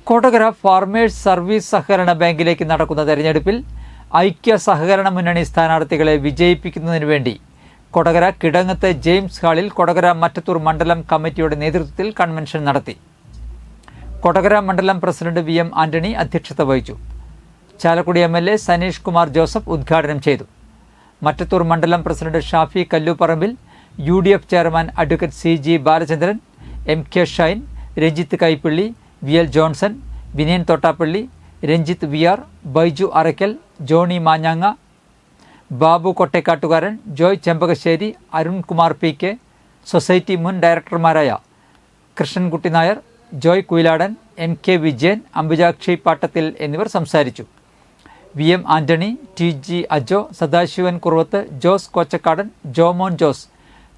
Kodakara farmers service സഹകരണ ബാങ്കിലേക്ക് നടക്കുന്ന തെരഞ്ഞെടുപ്പിൽ ഐക്യ സഹകരണ മുന്നണി സ്ഥാനാർത്ഥികളെ വിജയിപ്പിക്കുന്നതിനു വേണ്ടി കൊടകര കിടങ്ങത്ത് ജെയിംസ് ഹാളിൽ കൊടകര മറ്റത്തൂർ മണ്ഡലം കമ്മിറ്റിയുടെ നേതൃത്വത്തിൽ കൺവെൻഷൻ നടത്തി. കൊടകര മണ്ഡലം പ്രസിഡന്റ് വി എം ആന്റണി അധ്യക്ഷത വഹിച്ചു. ചാലക്കുടി എംഎൽഎ സനീഷ് കുമാർ ജോസഫ് ഉദ്ഘാടനം ചെയ്തു. മറ്റത്തൂർ മണ്ഡലം president Shafi Kallupparambil, UDF chairman advocate CG Balachandran, MK Shine, Ranjith Kaippally, VL Johnson, Vinayan Thottappally, Ranjith VR, Baiju Arakkal, Johny മാഞ്ഞാങ്ങ, ബാബു കൊട്ടേക്കാട്ടുകാരൻ, ജോയ് ചെമ്പകശ്ശേരി, അരുൺകുമാർ PK, സൊസൈറ്റി മുൻ ഡയറക്ടർമാരായ കൃഷ്ണൻകുട്ടി നായർ, ജോയ് കുയിലാടൻ, MK വിജയൻ, അംബുജാക്ഷി പാട്ടത്തിൽ എന്നിവർ സംസാരിച്ചു. VM Antony, TG Ajo, Sadasivan Kuruvath, Jose Kochakkadan, Jomon Jose,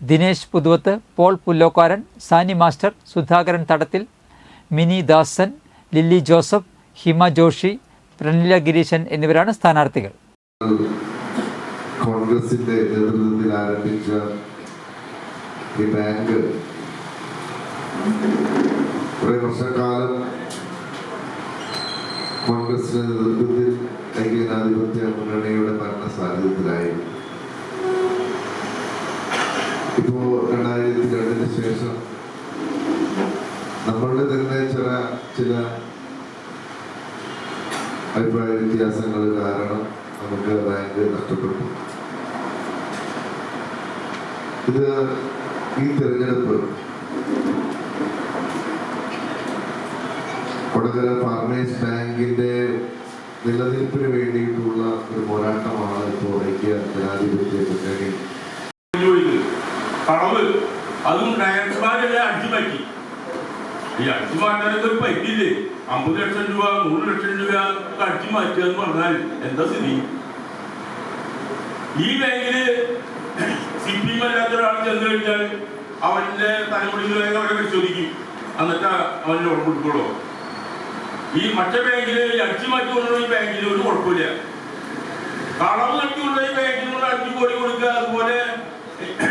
Dinesh Puthuvath, Paul Pullokkaran, Sani master, Sudhakaran Thadathil, Mini Dasan, Lilly Joseph, Hima Joshi, Pranila Gireeshan എന്നിവരാണ് സ്ഥാനാർത്ഥികൾ. കോൺഗ്രസിന്റെ നേതൃത്വത്തിൽ ആരംഭിച്ച ഈ ബാങ്ക് കുറെ വർഷക്കാലം കോൺഗ്രസിന്റെ നേതൃത്വത്തിൽ ഐക്യജനാധിപത്യ മുന്നണിയുടെ ഭരണ സാന്നിധ്യത്തിലായിരുന്നു. ഇപ്പോ 2002 ശേഷം നമ്മളുടെ തന്നെ ചില അഭിപ്രായ വ്യത്യാസങ്ങൾ കാരണം നമുക്ക് ബാങ്ക് നഷ്ടപ്പെട്ടു. ഈ തെരഞ്ഞെടുപ്പ് കൊടകര ഫാർമേഴ്സ് ബാങ്കിന്റെ നിലനിൽപ്പിന് വേണ്ടിയിട്ടുള്ള ഒരു പോരാട്ടമാണ് ഇപ്പോൾ ഐക്യ ജനാധിപത്യ മുന്നണി. അതും ഡയറക്ടർമാരെ അടിച്ചുമാറ്റി. ഈ അടിച്ചുമാറ്റാനൊക്കെ ഒരു പറ്റില്ലേ? 50 ലക്ഷം രൂപ 100 ലക്ഷം രൂപ അടിച്ചു മാറ്റുക എന്ന് പറഞ്ഞാൽ എന്താ സ്ഥിതി? ഈ ബാങ്കില് CPM അല്ലാത്ത ഒരാൾ ചെന്ന് കഴിഞ്ഞാൽ അവന്റെ തലമുടിയിലേക്ക് അവരെ പരിശോധിക്കും, എന്നിട്ട് അവന് ലോൺ കൊടുക്കുള്ളൂ. ഈ മറ്റേ ബാങ്കില് അടിച്ചു മാറ്റിക്കൊണ്ടുള്ള ഈ ബാങ്കില് ഒരു കുഴപ്പമില്ല. കളവ് നടത്തിക്കൊണ്ട ഈ ബാങ്കിനുള്ള 5 കോടി കൊടുക്കുക, അതുപോലെ